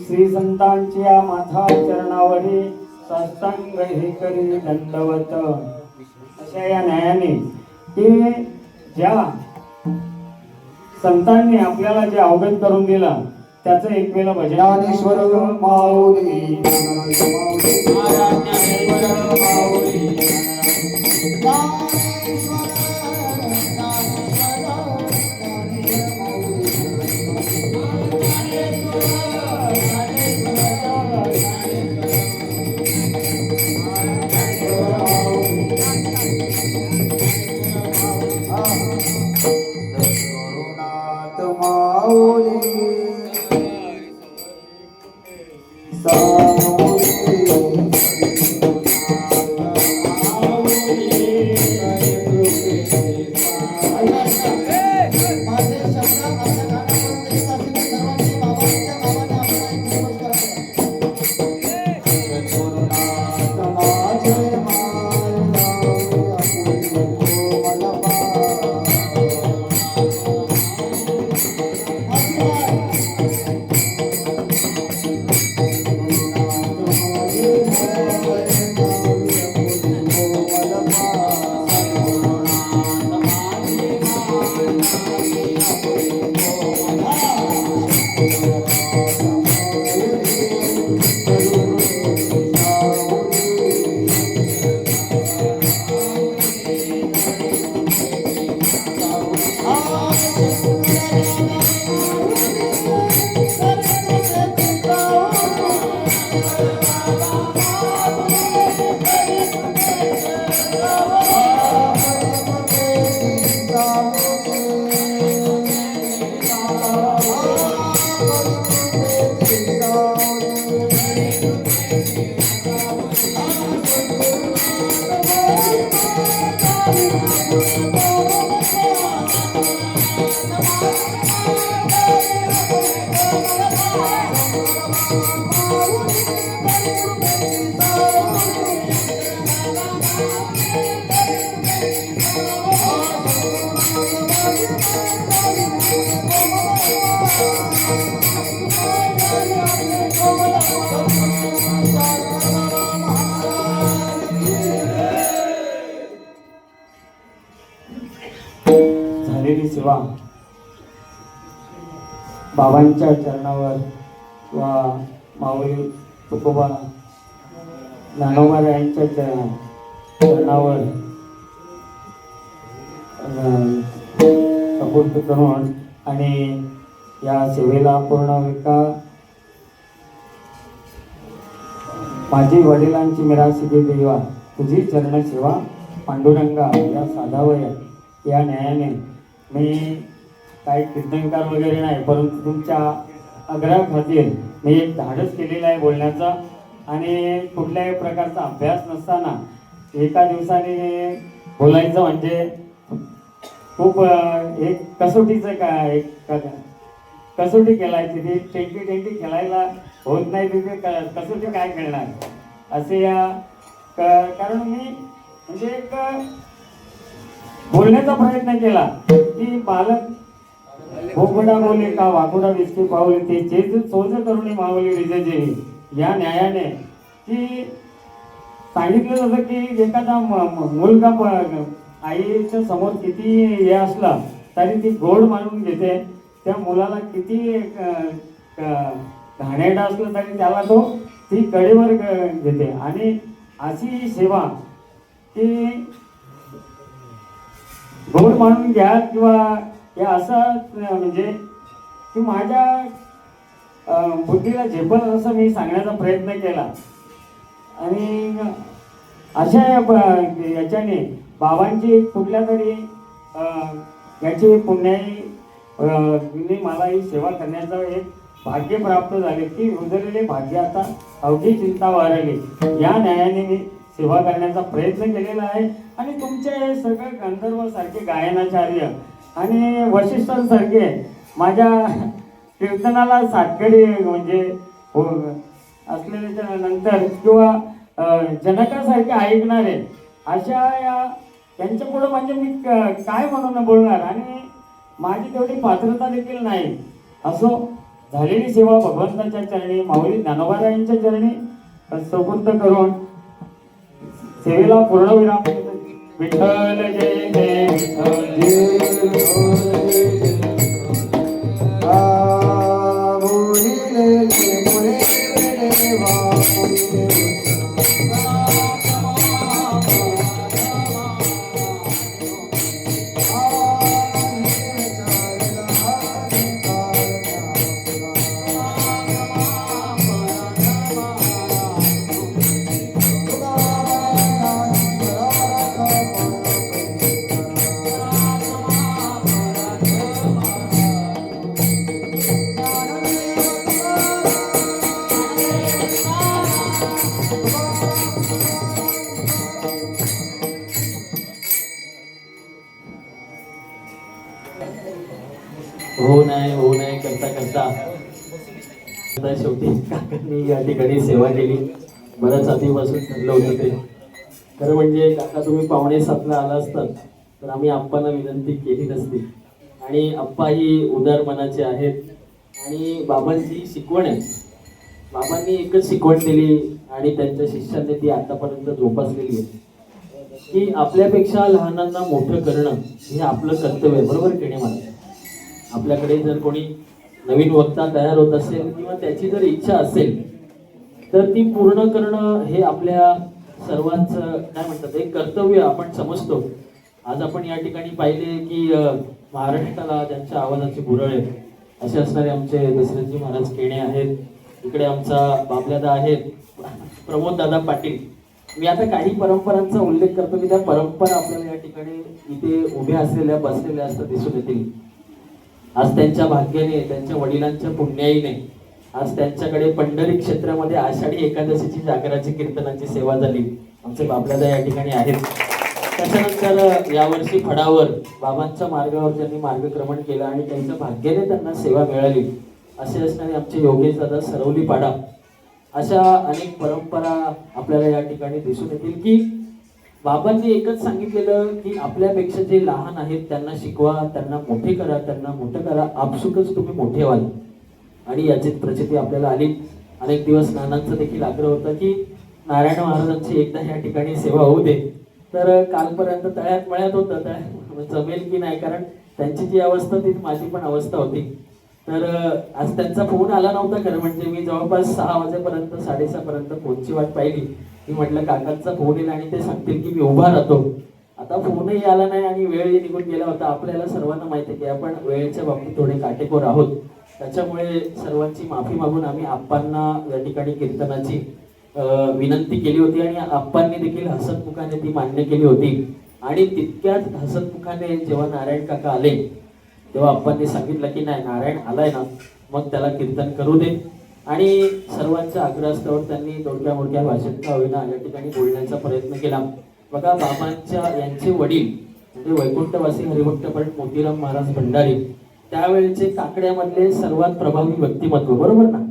श्री संतांच्या माथा चरणावरी साष्टांग हे करी दंडवत. अशा या न्यायाने की ज्या संतांनी आपल्याला जे अवगत करून दिलं त्याचं एक वेळेला भजन. ज्ञानेश्वर माऊली गुरुनाथ माऊली झालेली सेवा बाबांच्या चरणावर किंवा माऊली तुकोबा ज्ञानोबा यांच्या चरणावर सपोर्ट करून आणि या सेवेला पूर्ण विकास माझी वडिलांची मिरासिदी देवा तुझी चरण सेवा पांडुरंगा या साधावया या न्यायाने मी काही कीर्तनकार वगैरे नाही, परंतु तुमच्या आग्रहाखातीर मी एक धाडस केलेला आहे बोलण्याचा. आणि कुठल्याही प्रकारचा अभ्यास नसताना एका दिवसाने बोलायचं म्हणजे खूप एक कसोटीचं काय एक कसोटी खेळायची ती टेंटी खेळायला होत नाही, तिथे कसोटी काय खेळणार असे या कारण मी म्हणजे एक बोलण्याचा प्रयत्न केला की बालक भोगडा बोले का वाकुडा विस्की पावली ते चेत सोज करुणी मावली विजयदेवी या न्यायाने की सांगितलं जातं की एखादा मुलगा आईच्या समोर किती हे असला तरी ती गोड मानून घेते, त्या मुलाला किती घाणेरडा असलं तरी त्याला तो ती कडेवर घेते. आणि अशी सेवा की गोड मानून घ्या किंवा हे असं म्हणजे की माझ्या बुद्धीला झेपल असं मी सांगण्याचा प्रयत्न केला. आणि अशा याच्याने बाबांची कुठल्या तरी याची पुण्याई मला ही सेवा करण्याचं एक भाग्य प्राप्त झाले की उजळलेले भाग्य आता अवघी चिंता वारली. या न्यायाने मी सेवा करण्याचा प्रयत्न केलेला आहे. आणि तुमचे हे सगळे गंधर्व सारखे गायनाचार्य आणि वशिष्ठांसारखे माझ्या कीर्तनाला सातकडी म्हणजे असलेल्या नंतर किंवा जनकासारखे ऐकणारे अशा यांच्या पुढे म्हणजे मी काय म्हणून बोलणार. आणि माझी तेवढी पात्रता देखील नाही. असो, झालेली सेवा भगवंताच्या चरणी माऊली ज्ञानोबारायांच्या चरणी सुपूर्द करून सेवेला पूर्णविराम. विठ्ठल जय जय विठ्ठल. हो नाही करता करता आता शेवटी काकांनी या ठिकाणी सेवा केली. बऱ्याच आधीपासून ठरलं होतं ते. खरं म्हणजे काका तुम्ही 5:45ला आला असतात तर आम्ही आप्पांना विनंती केली नसती. आणि आप्पा ही उदार मनाचे आहेत आणि बाबांची शिकवण आहे. बाबांनी एकच शिकवण दिली आणि त्यांच्या शिष्यांनी ती आतापर्यंत जोपासलेली आहे की आपल्यापेक्षा लहानांना मोठं करणं हे आपलं कर्तव्य आहे. बरोबर केणे मला. आपल्याकडे जर कोणी नवीन वक्ता तयार होत असेल किंवा त्याची जर इच्छा असेल तर ती पूर्ण करणं हे आपल्या सर्वांचं काय म्हणतात एक कर्तव्य आपण समजतो. आज आपण या ठिकाणी पाहिले की महाराष्ट्राला ज्यांच्या आवाजाची बुरळ आहे असे असणारे आमचे दशरथजी महाराज केणे आहेत. इकडे आमचा बाबल्यादा आहेत, प्रमोद दादा पाटील. मी आता काही परंपरांचा उल्लेख करतो की त्या परंपरा आपल्याला या ठिकाणी इथे उभ्या असलेल्या बसलेल्या असतात दिसून येतील. आज त्यांच्या भाग्याने त्यांच्या वडिलांच्या पुण्याईने आज त्यांच्याकडे पंढरी क्षेत्रामध्ये आषाढी एकादशीची जागराची कीर्तनाची सेवा झाली. आमचे बाबल्यादा या ठिकाणी आहेत. त्याच्यानंतर यावर्षी फडावर बाबांच्या मार्गावर ज्यांनी मार्गक्रमण केलं आणि त्यांच्या भाग्याने त्यांना सेवा मिळाली असे असणारे आमचे योगेश दादा सरवली पाडा. अशा अनेक परंपरा आपल्याला या ठिकाणी दिसून येतील की बाबांनी एकच सांगितलेलं की आपल्यापेक्षा जे लहान आहेत त्यांना शिकवा, त्यांना मोठे करा, त्यांना मोठं करा, आपसुकच तुम्ही मोठे व्हाल. आणि याचीच प्रचिती आपल्याला आली. अनेक दिवस नानांचा देखील आग्रह होता की नारायण महाराजांची एकदा या ठिकाणी सेवा होऊ दे. तर कालपर्यंत तळ्यात मळ्यात होतं जमेल की नाही, कारण त्यांची जी अवस्था ती माझी पण अवस्था होती. तर आज त्यांचा फोन आला नव्हता. खरं म्हणजे मी जवळपास 6 वाजेपर्यंत 6:30 पर्यंत फोनची वाट पाहिली. मी म्हटलं काकांचा फोन येईल आणि ते सांगतील की मी उभा राहतो. आता फोनही आला नाही आणि वेळही निघून गेला होता. आपल्याला सर्वांना माहिती आहे की आपण वेळेच्या बाबतीत थोडे काटेकोर आहोत. त्याच्यामुळे सर्वांची माफी मागून आम्ही आप्पांना या ठिकाणी कीर्तनाची विनंती केली होती आणि आप्पांनी देखील हसतमुखाने ती मान्य केली होती. आणि तितक्याच हसतमुखाने जेव्हा नारायण काका आले तेव्हा आप्पांनी सांगितलं की नाही, नारायण आलाय ना मग त्याला कीर्तन करू दे. आणि सर्वांच्या आग्रहास्तवर त्यांनी थोडक्या मोठ्या भाषेत का होईना या ठिकाणी बोलण्याचा प्रयत्न केला. बघा, बाबांच्या यांचे वडील म्हणजे वैकुंठवासी हरिभक्त पंडित मोतीराम महाराज भंडारी त्यावेळेचे काकड्यामधले सर्वात प्रभावी व्यक्तिमत्व. बरोबर ना.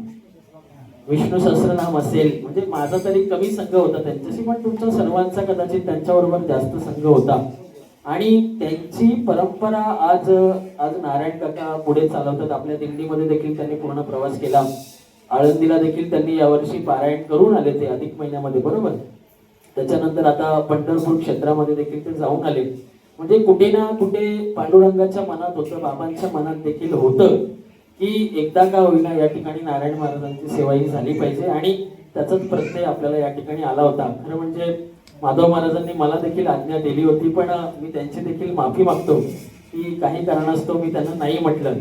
विष्णू सहस्रनाम असेल म्हणजे माझा तरी कमी संघ होता त्यांच्याशी, पण तुमचा सर्वांचा कदाचित त्यांच्याबरोबर जास्त संघ होता. आणि त्यांची परंपरा आज नारायण काका पुढे चालवतात. आपल्या दिंडीमध्ये देखील त्यांनी पूर्ण प्रवास केला. आळंदीला देखील त्यांनी यावर्षी पारायण करून आले ते अधिक महिन्यामध्ये. बरोबर. त्याच्यानंतर आता पंढरपूर क्षेत्रामध्ये देखील ते जाऊन आले. म्हणजे कुठे ना कुठे पांडुरंगाच्या मनात होतं, बाबांच्या मनात देखील होतं की एकदा का होईना या ठिकाणी नारायण महाराजांची सेवा ही झाली पाहिजे आणि त्याचाच प्रत्यय आपल्याला या ठिकाणी आला होता. खरं म्हणजे माधव महाराजांनी मला देखील आज्ञा दिली होती, पण मी त्यांची देखील माफी मागतो की काही कारणास्तव मी त्यांना नाही म्हटलं.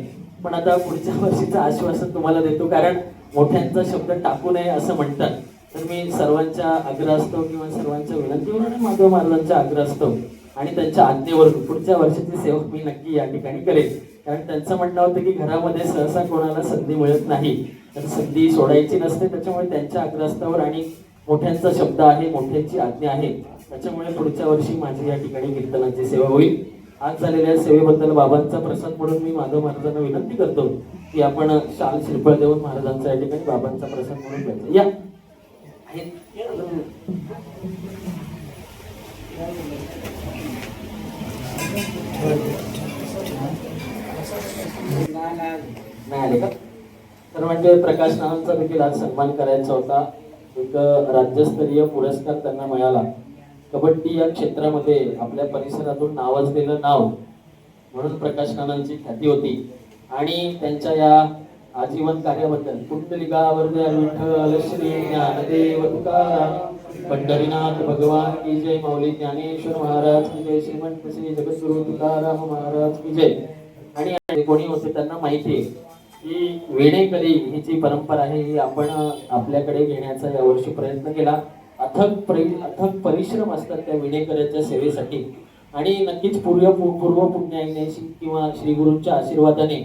पण आता पुढच्या वर्षीचं आश्वासन तुम्हाला देतो, कारण मोठ्यांचा शब्द टाकू नये असं म्हणतात. तर मी सर्वांच्या आग्रहास्तव किंवा सर्वांच्या विनंतीवर आणि माधव महाराजांच्या आग्रहास्तव आणि त्यांच्या आज्ञेवर पुढच्या वर्षाची सेवा मी नक्की या ठिकाणी करेन. कारण त्यांचं म्हणणं होतं की घरामध्ये सहसा कोणाला संधी मिळत नाही, तर संधी सोडायची नसते. त्याच्यामुळे त्यांच्या आग्रहास्तवर आणि मोठ्यांचा शब्द आहे, मोठ्यांची आज्ञा आहे, त्याच्यामुळे पुढच्या वर्षी माझी या ठिकाणी कीर्तनाची सेवा होईल. आज झालेल्या सेवेबद्दल बाबांचा प्रसाद म्हणून मी माधव महाराजांना विनंती करतो की आपण शाल श्रीफळ देऊन महाराजांचा या ठिकाणी बाबांचा प्रसाद म्हणून घ्यायचा. या नाही आले का? तर म्हणजे प्रकाश नानांचा देखील आज सन्मान करायचा होता. एक राज्यस्तरीय पुरस्कार त्यांना मिळाला. कबड्डी या क्षेत्रामध्ये आपल्या परिसरातून नावाजलेलं नाव म्हणून प्रकाश नानांची ख्याती होती. आणि त्यांच्या या आजीवन कार्याबद्दल पुंडलिकावरदे विठ्ठल श्री ज्ञानदेव तुकाराम पंढरीनाथ भगवान की जय, माऊली ज्ञानेश्वर महाराज की जय, श्रीमंत श्री जगद्गुरु तुकाराम महाराज की जय. आणि कोणी होते त्यांना माहिती आहे की वेणेकरी ही जी परंपरा आहे ही आपण आपल्याकडे घेण्याचा यावर्षी प्रयत्न केला. अथक परिश्रम असतात त्या विणेकऱ्याच्या सेवेसाठी आणि नक्कीच पूर्व पुण्याईनेशी किंवा श्री गुरूंच्या आशीर्वादाने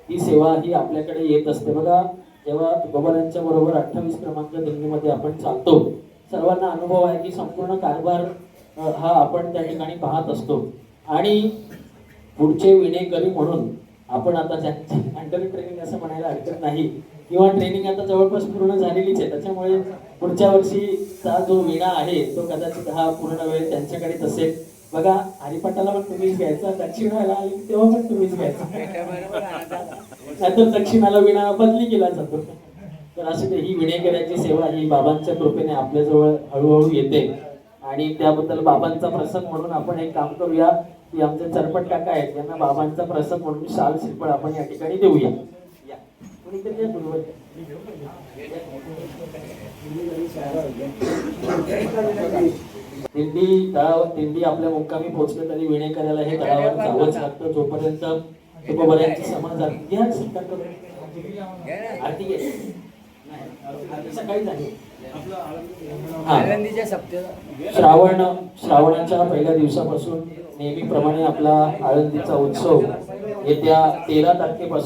ही सेवा ही आपल्याकडे येत असते. बघा, जेव्हा तुकोबारांच्या बरोबर 28 क्रमांक दिंडीमध्ये आपण चालतो, सर्वांना अनुभव आहे की संपूर्ण कारभार हा आपण त्या ठिकाणी पाहत असतो. आणि पुढचे विणेकरी म्हणून आपण आता त्यांच्या अंडर ट्रेनिंग असं म्हणायला हरकत नाही, किंवा ट्रेनिंग आता जवळपास पूर्ण झालेलीच आहे. त्याच्यामुळे पुढच्या वर्षीचा जो विणा आहे तो कदाचित हा पूर्ण वेळ त्यांच्याकडेच असेल. बघा, हरिपाठाला पण तुम्हीच घ्यायचा, दक्षिणाला आली तेव्हा पण तुम्हीच घ्यायचा, नाहीतर दक्षिणाला विणा बदली केला जातो. तर अशी ही विणेकऱ्याची सेवा ही बाबांच्या कृपेने आपल्याजवळ हळूहळू येते. आणि त्याबद्दल बाबांचा प्रसंग म्हणून आपण एक काम करूया की आमचे चरपट काका आहेत, यांना बाबांचा प्रसंग म्हणून शाल श्रीफळ आपण या ठिकाणी देऊया. कोणीतरी या गुरुवर दिंडी आपल्या मुक्कामी पोहोचले तरी विणेकऱ्याला हे तळावर जावंच लागतं. जोपर्यंत तुकोबारांची समाज आरती घ्या, स्वीकार करू. आरती घ्या, आरती सकाळी झाली. श्रावणाच्या पहिल्या दिवसापासून नेहमीप्रमाणे आपला आळंदीचा उत्सव येत्या 13 तारखेपासून